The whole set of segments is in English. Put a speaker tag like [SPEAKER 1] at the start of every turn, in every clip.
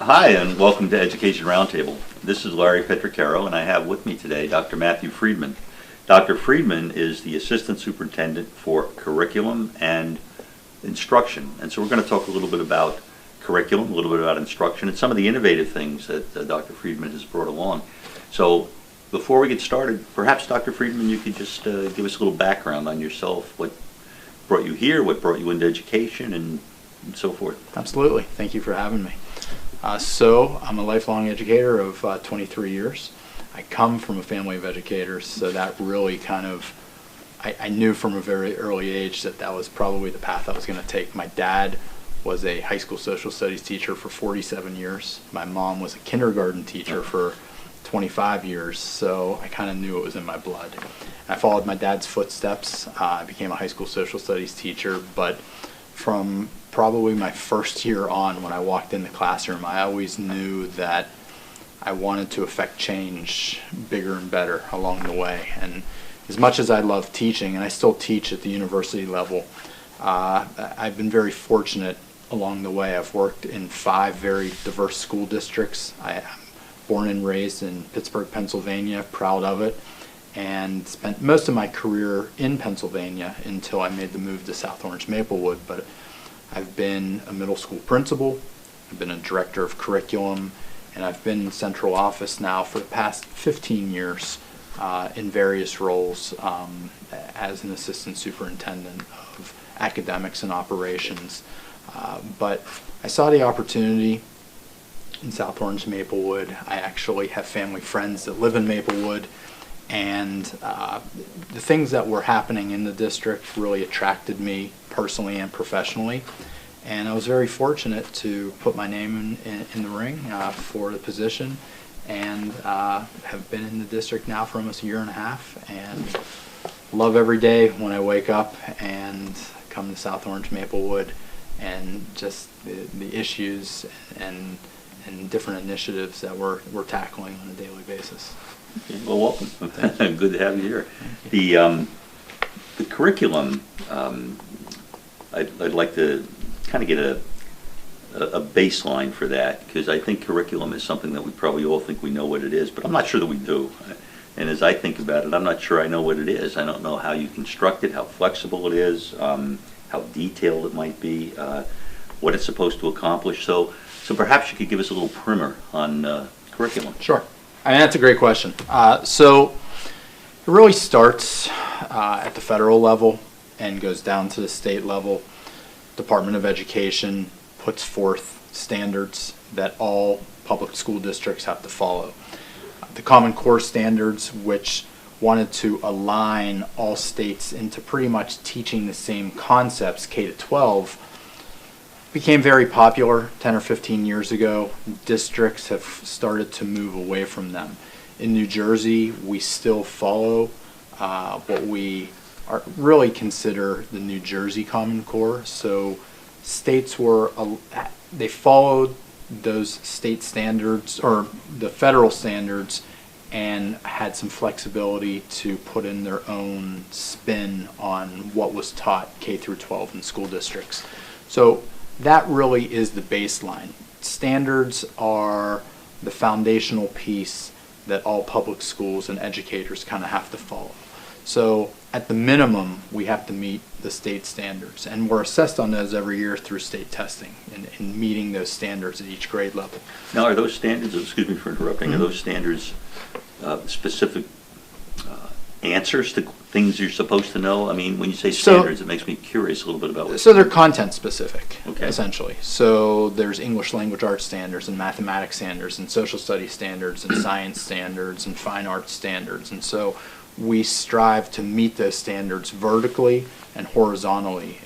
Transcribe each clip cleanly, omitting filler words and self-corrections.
[SPEAKER 1] Hi, and welcome to Education Roundtable. This is Larry Petraccaro, and I have with me today Dr. Matthew Friedman. Dr. Friedman is the Assistant Superintendent for Curriculum and Instruction. And so we're going to talk a little bit about curriculum, a little bit about instruction, and some of the innovative things that Dr. Friedman has brought along. So before we get started, perhaps Dr. Friedman, you could just give us a little background on yourself, what brought you here, what brought you into education, and so forth.
[SPEAKER 2] Absolutely. Thank you for having me. So I'm a lifelong educator of 23 years. I come from a family of educators, so that really I knew from a very early age that was probably the path I was going to take. My dad was a high school social studies teacher for 47 years. My mom was a kindergarten teacher for 25 years, so I kind of knew it was in my blood. I followed my dad's footsteps. I became a high school social studies teacher, but from probably my first year on, when I walked in the classroom, I always knew that I wanted to affect change bigger and better along the way. And as much as I love teaching, and I still teach at the university level, I've been very fortunate along the way. I've worked in 5 very diverse school districts. I'm born and raised in Pittsburgh, Pennsylvania, proud of it, and spent most of my career in Pennsylvania until I made the move to South Orange Maplewood. But I've been a middle school principal, I've been a director of curriculum, and I've been in central office now for the past 15 years in various roles as an assistant superintendent of academics and operations. But I saw the opportunity in South Orange Maplewood. I actually have family friends that live in Maplewood, and the things that were happening in the district really attracted me personally and professionally, and I was very fortunate to put my name in the ring for the position, and have been in the district now for almost a year and a half, and love every day when I wake up and come to South Orange Maplewood, and just the issues and different initiatives that we're tackling on a daily basis.
[SPEAKER 1] Well, welcome. Good to have you here. The curriculum, I'd like to kind of get a baseline for that, because I think curriculum is something that we probably all think we know what it is, but I'm not sure that we do. And as I think about it, I'm not sure I know what it is. I don't know how you construct it, how flexible it is, how detailed it might be, what it's supposed to accomplish. So perhaps you could give us a little primer on curriculum.
[SPEAKER 2] Sure. I mean, that's a great question. So it really starts at the federal level and goes down to the state level. Department of Education puts forth standards that all public school districts have to follow. The Common Core standards, which wanted to align all states into pretty much teaching the same concepts, K to 12, became very popular 10 or 15 years ago. Districts have started to move away from them. In New Jersey, we still follow what we really consider the New Jersey Common Core. So states they followed those state standards or the federal standards and had some flexibility to put in their own spin on what was taught K through 12 in school districts. So that really is the baseline. Standards are the foundational piece that all public schools and educators kind of have to follow. So at the minimum, we have to meet the state standards, and we're assessed on those every year through state testing and meeting those standards at each grade level.
[SPEAKER 1] Now, are those standards, excuse me for interrupting, are those standards specific answers to things you're supposed to know? I mean, when you say standards, it makes me curious a little bit about what.
[SPEAKER 2] So they're content specific,
[SPEAKER 1] okay,
[SPEAKER 2] essentially. So there's English language arts standards and mathematics standards and social studies standards and science standards and fine arts standards. And so we strive to meet those standards vertically and horizontally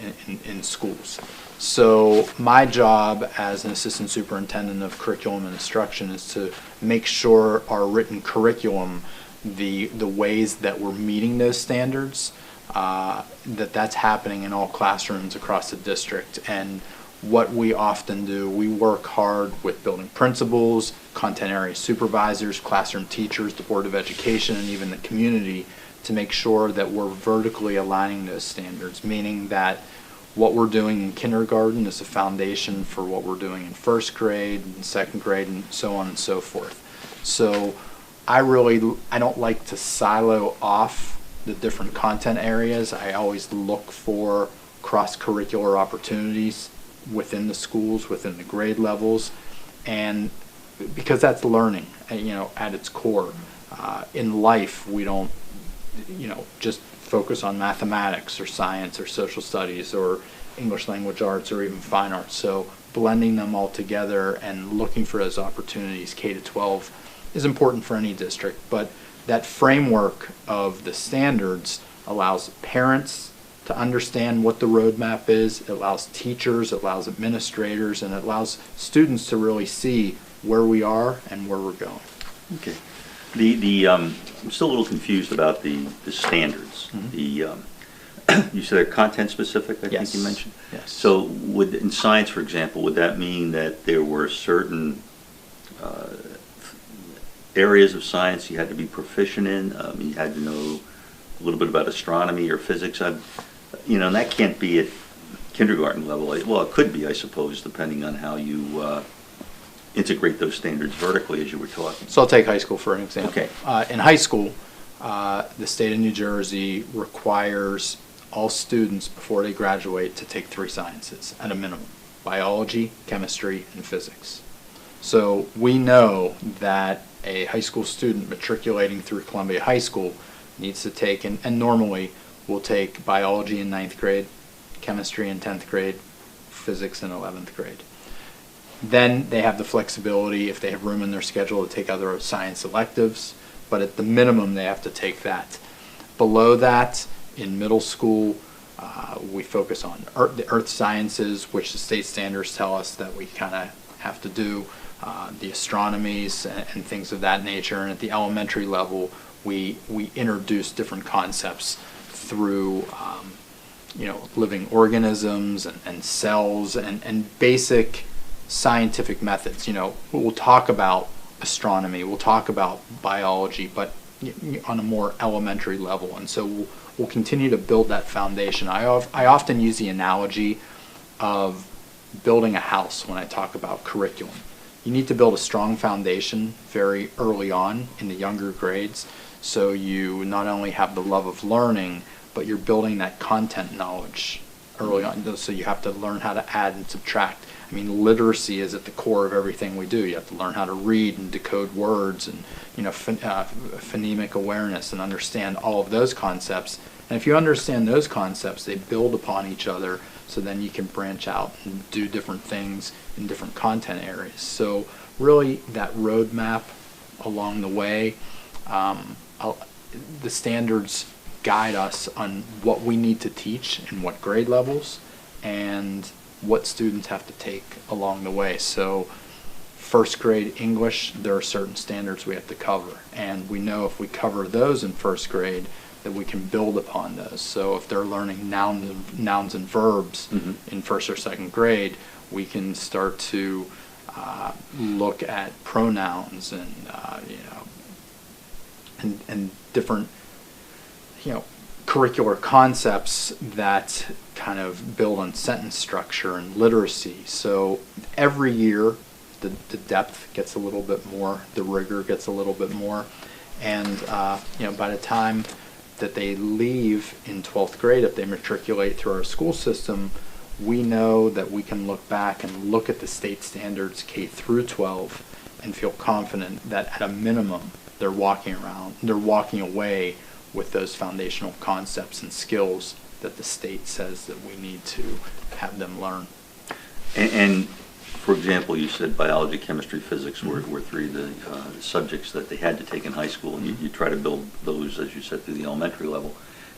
[SPEAKER 2] in schools. So my job as an assistant superintendent of curriculum and instruction is to make sure our written curriculum, the ways that we're meeting those standards, that's happening in all classrooms across the district. And what we often do, we work hard with building principals, content area supervisors, classroom teachers, the Board of Education, and even the community to make sure that we're vertically aligning those standards, meaning that what we're doing in kindergarten is a foundation for what we're doing in first grade and second grade and so on and so forth. So I don't like to silo off the different content areas. I always look for cross-curricular opportunities within the schools, within the grade levels, and because that's learning, at its core. In life, we don't, just focus on mathematics or science or social studies or English language arts or even fine arts. So blending them all together and looking for those opportunities, K to 12, is important for any district. But that framework of the standards allows parents to understand what the roadmap is, it allows teachers, it allows administrators, and it allows students to really see where we are and where we're going.
[SPEAKER 1] Okay. I'm still a little confused about the standards. Mm-hmm. You said they're content specific, I think you mentioned?
[SPEAKER 2] Yes.
[SPEAKER 1] So in science, for example, would that mean that there were certain areas of science you had to be proficient in? You had to know a little bit about astronomy or physics? And that can't be at kindergarten level. Well, it could be, I suppose, depending on how you integrate those standards vertically, as you were talking.
[SPEAKER 2] So I'll take high school for an example.
[SPEAKER 1] Okay.
[SPEAKER 2] In high school, the state of New Jersey requires all students before they graduate to take 3 sciences at a minimum: biology, chemistry, and physics. So we know that a high school student matriculating through Columbia High School needs to take, and normally will take biology in 9th grade, chemistry in 10th grade, physics in 11th grade. Then they have the flexibility, if they have room in their schedule, to take other science electives, but at the minimum they have to take that. Below that, in middle school, we focus on the earth sciences, which the state standards tell us that we kind of have to do, the astronomies and things of that nature. And at the elementary level, we introduce different concepts through living organisms and cells and basic scientific methods. We'll talk about astronomy, we'll talk about biology, but on a more elementary level. And so we'll continue to build that foundation. I often use the analogy of building a house when I talk about curriculum. You need to build a strong foundation very early on in the younger grades, so you not only have the love of learning, but you're building that content knowledge early on. So you have to learn how to add and subtract. I mean, literacy is at the core of everything we do. You have to learn how to read and decode words and, phonemic awareness, and understand all of those concepts. And if you understand those concepts, they build upon each other, so then you can branch out and do different things in different content areas. So really that roadmap along the way, the standards guide us on what we need to teach in what grade levels and what students have to take along the way. So first grade English, there are certain standards we have to cover, and we know if we cover those in first grade that we can build upon those. So if they're learning nouns and verbs in first or second grade, we can start to look at pronouns and different curricular concepts that kind of build on sentence structure and literacy. So every year the depth gets a little bit more, the rigor gets a little bit more, and by the time that they leave in 12th grade, if they matriculate through our school system, we know that we can look back and look at the state standards K through 12 and feel confident that at a minimum they're walking away with those foundational concepts and skills that the state says that we need to have them learn.
[SPEAKER 1] And for example, you said biology, chemistry, physics were 3 of the subjects that they had to take in high school, and you try to build those, as you said, through the elementary level.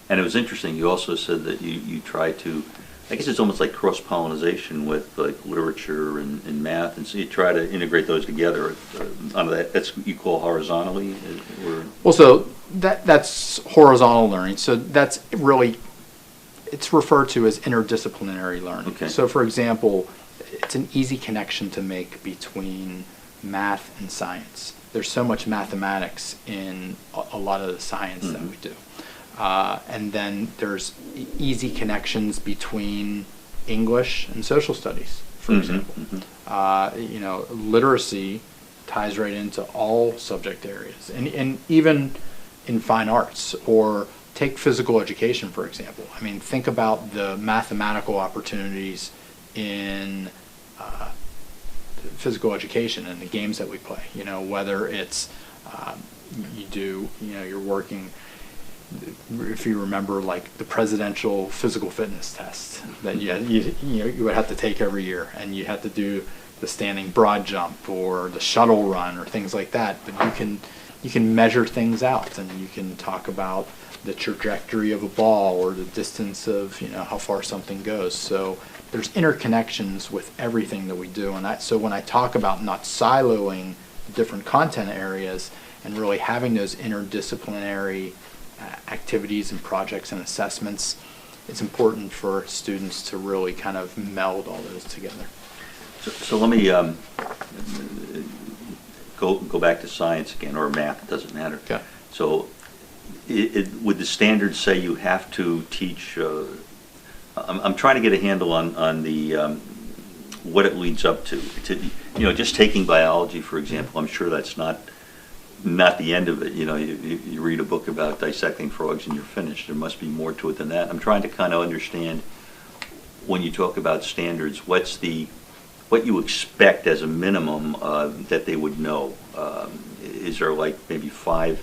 [SPEAKER 1] And it was interesting, you also said that you try to, I guess it's almost like cross-pollination with like literature and math, and so you try to integrate those together. That's you call horizontally?
[SPEAKER 2] Well, so that's horizontal learning. So that's really, it's referred to as interdisciplinary learning.
[SPEAKER 1] Okay.
[SPEAKER 2] So for example, it's an easy connection to make between math and science. There's so much mathematics in a lot of the science that we do. And then there's easy connections between English and social studies, for example. You know, literacy ties right into all subject areas, and even in fine arts, or take physical education, for example. I mean, think about the mathematical opportunities in physical education and the games that we play. You know, whether it's you're working, if you remember, like the presidential physical fitness test that you would have to take every year, and you had to do the standing broad jump or the shuttle run or things like that. But you can measure things out, and you can talk about the trajectory of a ball or the distance of how far something goes. So there's interconnections with everything that we do, and so when I talk about not siloing different content areas and really having those interdisciplinary activities and projects and assessments, it's important for students to really kind of meld all those together.
[SPEAKER 1] So let me go back to science again, or math, it doesn't matter.
[SPEAKER 2] Okay.
[SPEAKER 1] So would the standards say you have to teach, I'm trying to get a handle on the what it leads up to. Just taking biology, for example, I'm sure that's not the end of it. You read a book about dissecting frogs and you're finished. There must be more to it than that. I'm trying to kind of understand, when you talk about standards, what you expect as a minimum that they would know. Is there like maybe 5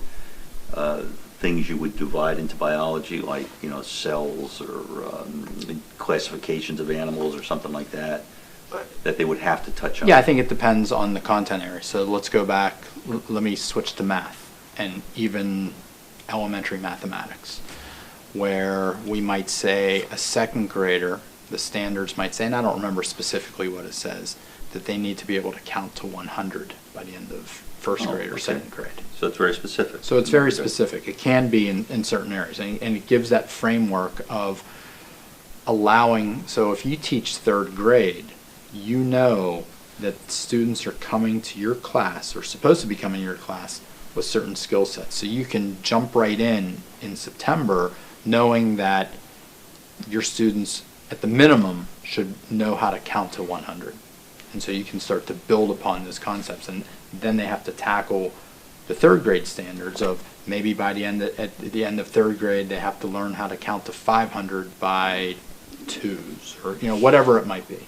[SPEAKER 1] things you would divide into biology, like cells or classifications of animals or something like that they would have to touch on?
[SPEAKER 2] Yeah, I think it depends on the content area. So let's go back. Let me switch to math, and even elementary mathematics, where we might say a second grader, the standards might say, and I don't remember specifically what it says, that they need to be able to count to 100 by the end of first grade or second grade.
[SPEAKER 1] So it's very specific.
[SPEAKER 2] So it's very specific. It can be in certain areas, and it gives that framework of allowing. So if you teach third grade, you know that students are coming to your class, or supposed to be coming to your class, with certain skill sets. So you can jump right in September knowing that your students, at the minimum, should know how to count to 100. And so you can start to build upon those concepts, and then they have to tackle the third grade standards of maybe at the end of third grade they have to learn how to count to 500 by twos, or whatever it might be.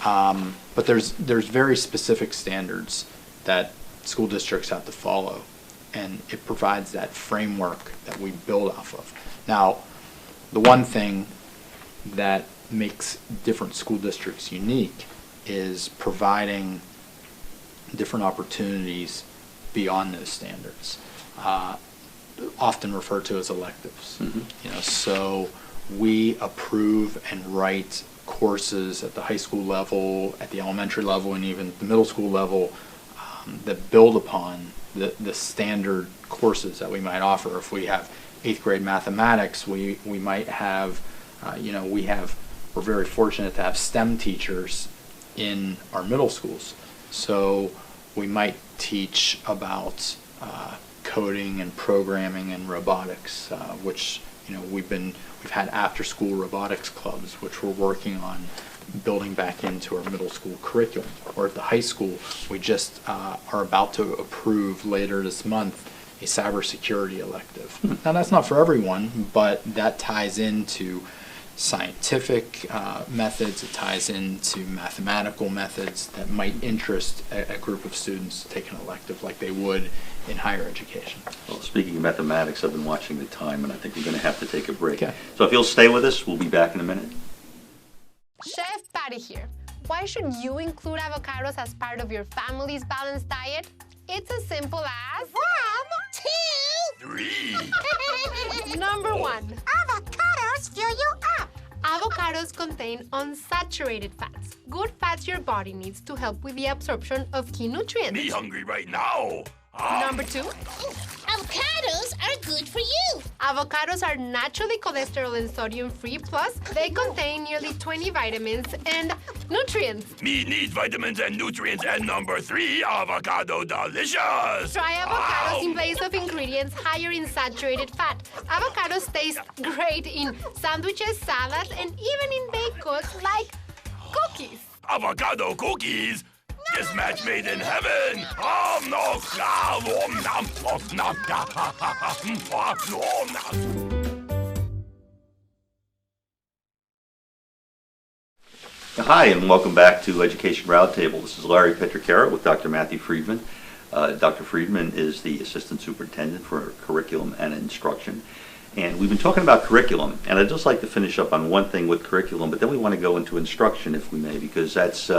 [SPEAKER 2] But there's very specific standards that school districts have to follow, and it provides that framework that we build off of. Now, the one thing that makes different school districts unique is providing different opportunities beyond those standards, often referred to as electives. So we approve and write courses at the high school level, at the elementary level, and even the middle school level that build upon the standard courses that we might offer. If we have 8th grade mathematics, we might have, we're very fortunate to have STEM teachers in our middle schools. So we might teach about coding and programming and robotics, which we've had after-school robotics clubs, which we're working on building back into our middle school curriculum. Or at the high school, we just are about to approve later this month a cybersecurity elective. Now that's not for everyone, but that ties into scientific methods, it ties into mathematical methods that might interest a group of students to take an elective like they would in higher education.
[SPEAKER 1] Well, speaking of mathematics, I've been watching the time, and I think we're going to have to take a break.
[SPEAKER 2] Okay.
[SPEAKER 1] So if you'll stay with us, we'll be back in a minute.
[SPEAKER 3] Chef Patty here. Why should you include avocados as part of your family's balanced diet? It's as simple as 1, 2, 3. Number 1.
[SPEAKER 4] Avocados fill you up.
[SPEAKER 3] Avocados contain unsaturated fats, good fats your body needs to help with the absorption of key nutrients.
[SPEAKER 5] Me hungry right now.
[SPEAKER 3] Number 2.
[SPEAKER 4] Avocados are good for you.
[SPEAKER 3] Avocados are naturally cholesterol and sodium free, plus they contain nearly 20 vitamins and nutrients.
[SPEAKER 5] Me need vitamins and nutrients. And number 3, avocado delicious.
[SPEAKER 3] Try avocados in place of ingredients ingredients higher in saturated fat. Avocados taste great in sandwiches, salads, and even in baked goods like cookies.
[SPEAKER 5] Avocado cookies? This match made in heaven! Oh, no!
[SPEAKER 1] Hi, and welcome back to Education Roundtable. This is Larry Petraccaro with Dr. Matthew Friedman. Dr. Friedman is the Assistant Superintendent for Curriculum and Instruction. And we've been talking about curriculum, and I'd just like to finish up on one thing with curriculum, but then we want to go into instruction, if we may, because that's,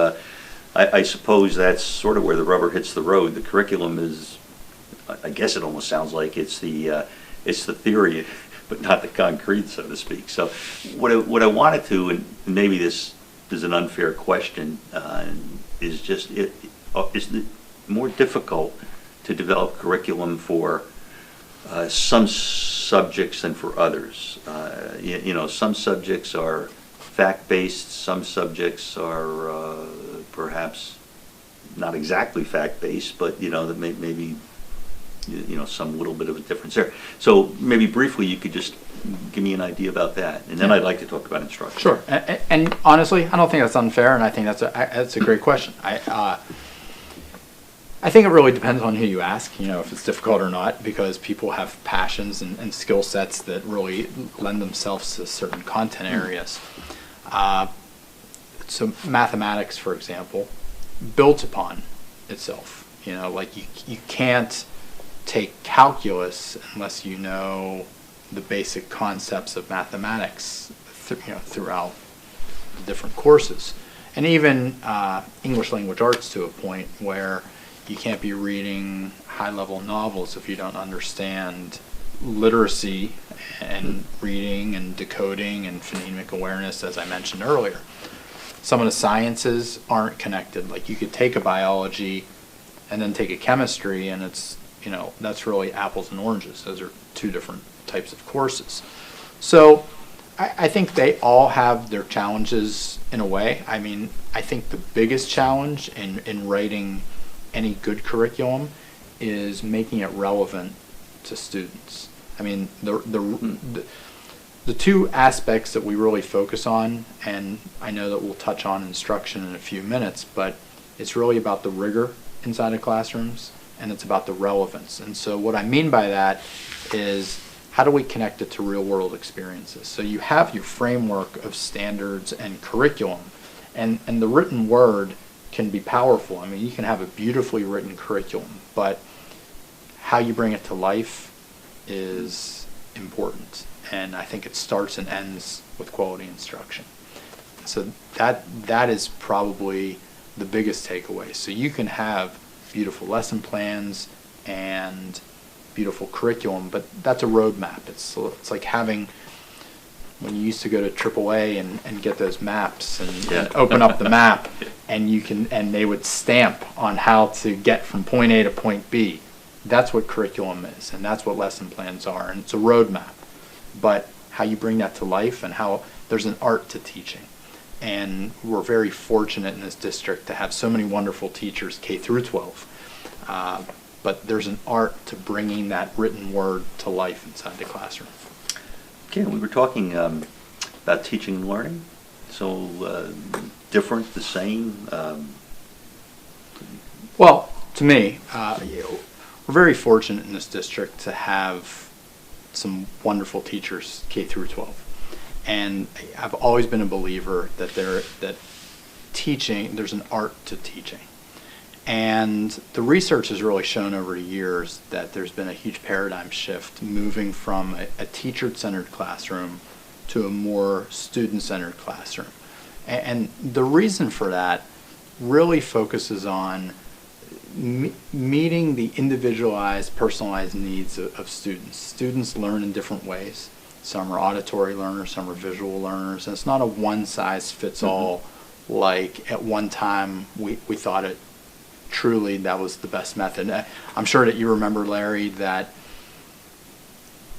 [SPEAKER 1] I suppose that's sort of where the rubber hits the road. The curriculum is, I guess it almost sounds like it's the theory, but not the concrete, so to speak. So what I wanted to, and maybe this is an unfair question, is just, is it more difficult to develop curriculum for some subjects than for others? You know, some subjects are fact-based, some subjects are perhaps not exactly fact-based, but you know, that maybe you know, some little bit of a difference there. So maybe briefly you could just give me an idea about that, and then I'd like to talk about instruction.
[SPEAKER 2] Sure, and honestly, I don't think that's unfair, and I think that's a great question. I think it really depends on who you ask, you know, if it's difficult or not, because people have passions and skill sets that really lend themselves to certain content areas. So mathematics, for example, builds upon itself. You know, like you can't take calculus unless you know the basic concepts of mathematics, throughout the different courses, and even English language arts to a point where you can't be reading high-level novels if you don't understand literacy and reading and decoding and phonemic awareness, as I mentioned earlier. Some of the sciences aren't connected. Like you could take a biology and then take a chemistry, and it's, you know, that's really apples and oranges. Those are two different types of courses. So I think they all have their challenges in a way. I mean, I think the biggest challenge in writing any good curriculum is making it relevant to students. I mean, the two aspects that we really focus on, and I know that we'll touch on instruction in a few minutes, but it's really about the rigor inside of classrooms, and it's about the relevance. And so what I mean by that is, how do we connect it to real world experiences? So you have your framework of standards and curriculum, and the written word can be powerful. I mean, you can have a beautifully written curriculum, but how you bring it to life is important. And I think it starts and ends with quality instruction. So that is probably the biggest takeaway. So you can have beautiful lesson plans and beautiful curriculum, but that's a roadmap. It's like having, when you used to go to AAA and get those maps and open up the map, and they would stamp on how to get from point A to point B. That's what curriculum is, and that's what lesson plans are, and it's a roadmap. But how you bring that to life, and how there's an art to teaching. And we're very fortunate in this district to have so many wonderful teachers, K through 12. But there's an art to bringing that written word to life inside the classroom.
[SPEAKER 1] Okay, we were talking about teaching and learning. So different, the same?
[SPEAKER 2] Well, to me, we're very fortunate in this district to have some wonderful teachers, K through 12. And I've always been a believer that teaching, there's an art to teaching. And the research has really shown over the years that there's been a huge paradigm shift moving from a teacher-centered classroom to a more student-centered classroom. And the reason for that really focuses on meeting the individualized, personalized needs of students. Students learn in different ways. Some are auditory learners, some are visual learners, and it's not a one-size-fits-all. Like at one time we thought it truly that was the best method. I'm sure that you remember, Larry, that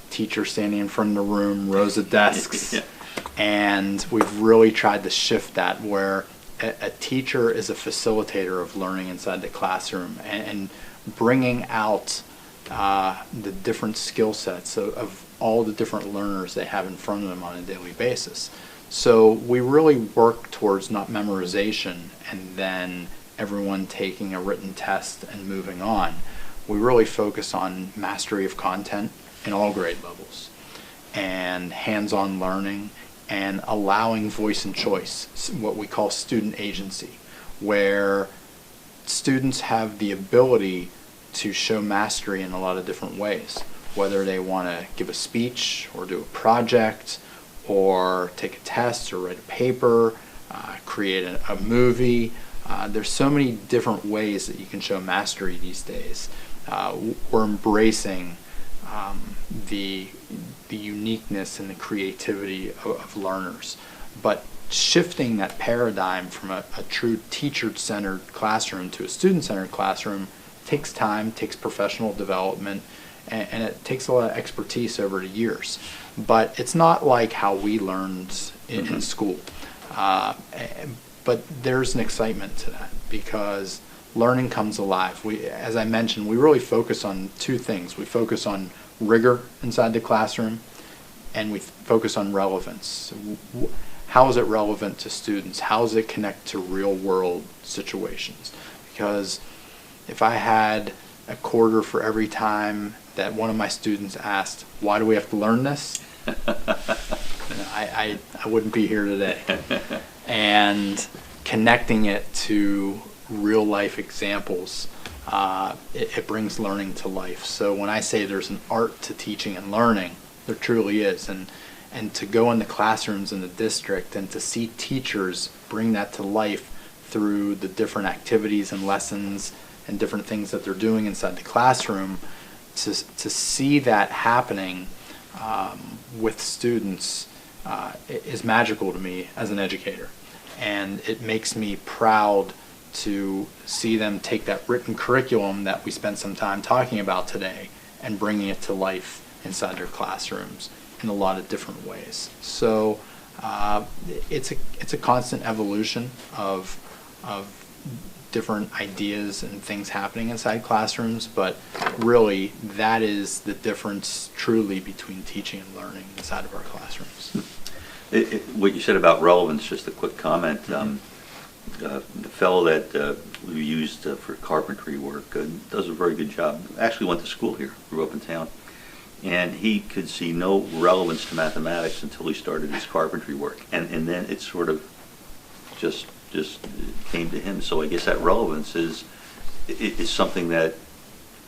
[SPEAKER 2] teacher standing in front of the room, rows of desks, and we've really tried to shift that where a teacher is a facilitator of learning inside the classroom and bringing out the different skill sets of all the different learners they have in front of them on a daily basis. So we really work towards not memorization and then everyone taking a written test and moving on. We really focus on mastery of content in all grade levels and hands-on learning and allowing voice and choice, what we call student agency, where students have the ability to show mastery in a lot of different ways, whether they want to give a speech or do a project or take a test or write a paper, create a movie. There's so many different ways that you can show mastery these days. We're embracing the uniqueness and the creativity of learners, but shifting that paradigm from a true teacher-centered classroom to a student-centered classroom takes time, takes professional development, and it takes a lot of expertise over the years. But it's not like how we learned in school. But there's an excitement to that because learning comes alive. As I mentioned, we really focus on two things. We focus on rigor inside the classroom, and we focus on relevance. How is it relevant to students? How does it connect to real-world situations? Because if I had a quarter for every time that one of my students asked, why do we have to learn this? I wouldn't be here today. And connecting it to real life examples, it brings learning to life. So when I say there's an art to teaching and learning, there truly is. And to go in the classrooms in the district and to see teachers bring that to life through the different activities and lessons and different things that they're doing inside the classroom, to see that happening with students is magical to me as an educator. And it makes me proud to see them take that written curriculum that we spent some time talking about today and bringing it to life inside their classrooms in a lot of different ways. So it's a constant evolution of different ideas and things happening inside classrooms, but really that is the difference truly between teaching and learning inside of our classrooms.
[SPEAKER 1] What you said about relevance, just a quick comment. The fellow that we used for carpentry work does a very good job. Actually went to school here, grew up in town. And he could see no relevance to mathematics until he started his carpentry work. And then it sort of just came to him. So I guess that relevance is something that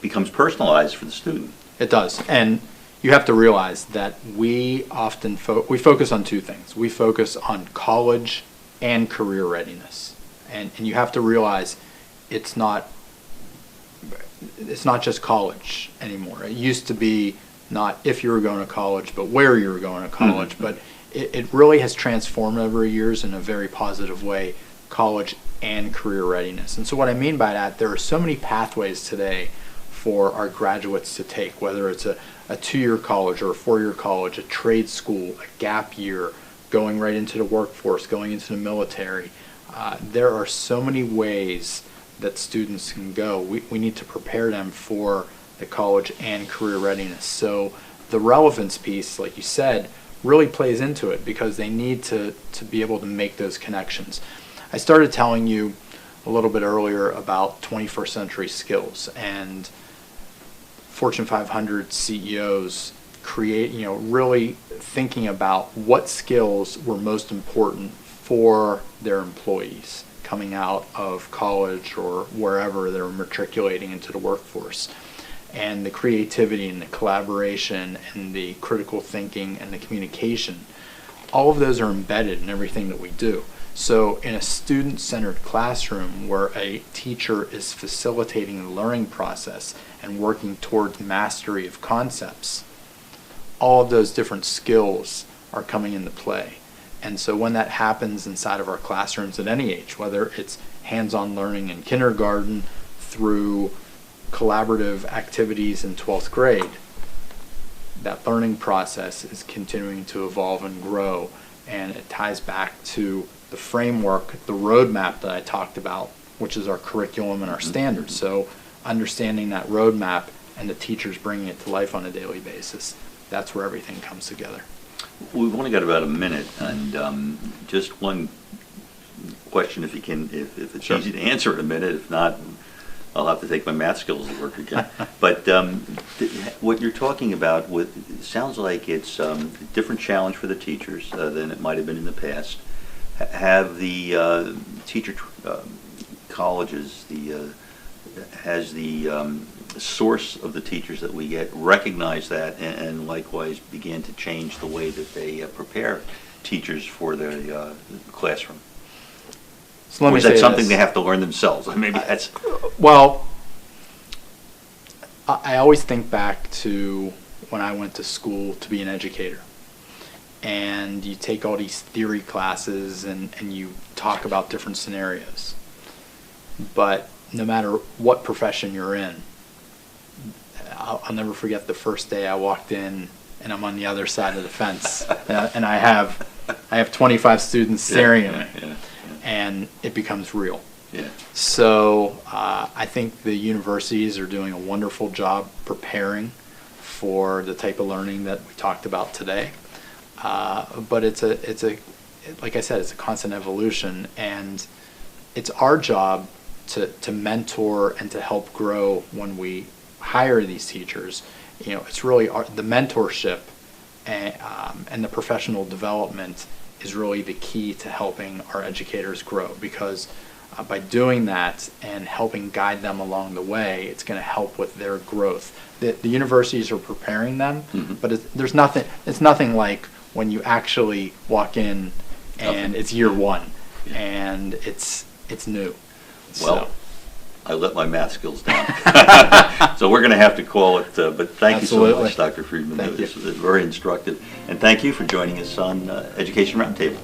[SPEAKER 1] becomes personalized for the student.
[SPEAKER 2] It does. And you have to realize that we often we focus on two things. We focus on college and career readiness. And you have to realize it's not just college anymore. It used to be not if you were going to college, but where you were going to college. But it really has transformed over the years in a very positive way, college and career readiness. And so what I mean by that, there are so many pathways today for our graduates to take, whether it's a 2-year college or a 4-year college, a trade school, a gap year, going right into the workforce, going into the military. There are so many ways that students can go. We need to prepare them for the college and career readiness. So the relevance piece, like you said, really plays into it because they need to be able to make those connections. I started telling you a little bit earlier about 21st century skills, and Fortune 500 CEOs really thinking about what skills were most important for their employees coming out of college or wherever they're matriculating into the workforce. And the creativity and the collaboration and the critical thinking and the communication, all of those are embedded in everything that we do. So in a student-centered classroom where a teacher is facilitating the learning process and working towards mastery of concepts, all of those different skills are coming into play. And so when that happens inside of our classrooms at any age, whether it's hands-on learning in kindergarten through collaborative activities in 12th grade, that learning process is continuing to evolve and grow, and it ties back to the framework, the roadmap that I talked about, which is our curriculum and our standards. So understanding that roadmap and the teachers bringing it to life on a daily basis, that's where everything comes together.
[SPEAKER 1] We've only got about a minute, and just one question, if you can, if it's
[SPEAKER 2] Sure.
[SPEAKER 1] easy to answer in a minute. If not, I'll have to take my math skills to work again. But what you're talking about it sounds like it's a different challenge for the teachers than it might have been in the past. Have the teacher colleges, has the source of the teachers that we get recognize that, and likewise began to change the way that they prepare teachers for their classroom?
[SPEAKER 2] So let
[SPEAKER 1] or
[SPEAKER 2] me
[SPEAKER 1] is that
[SPEAKER 2] say
[SPEAKER 1] something
[SPEAKER 2] this.
[SPEAKER 1] they have to learn themselves? Maybe that's...
[SPEAKER 2] Well, I always think back to when I went to school to be an educator. And you take all these theory classes and you talk about different scenarios. But no matter what profession you're in, I'll never forget the first day I walked in and I'm on the other side of the fence. And I have 25 students staring at me. And it becomes real.
[SPEAKER 1] Yeah.
[SPEAKER 2] So I think the universities are doing a wonderful job preparing for the type of learning that we talked about today. But it's a like I said, it's a constant evolution, and it's our job to mentor and to help grow when we hire these teachers. You know, it's really the mentorship and the professional development is really the key to helping our educators grow, because by doing that and helping guide them along the way, it's going to help with their growth. The universities are preparing them, but it's nothing like when you actually walk in and it's year one and it's new.
[SPEAKER 1] Well, I let my math skills down. So we're going to have to call it, but thank you so much, Dr. Friedman.
[SPEAKER 2] Thank you.
[SPEAKER 1] This was very instructive. And thank you for joining us on Education Roundtable.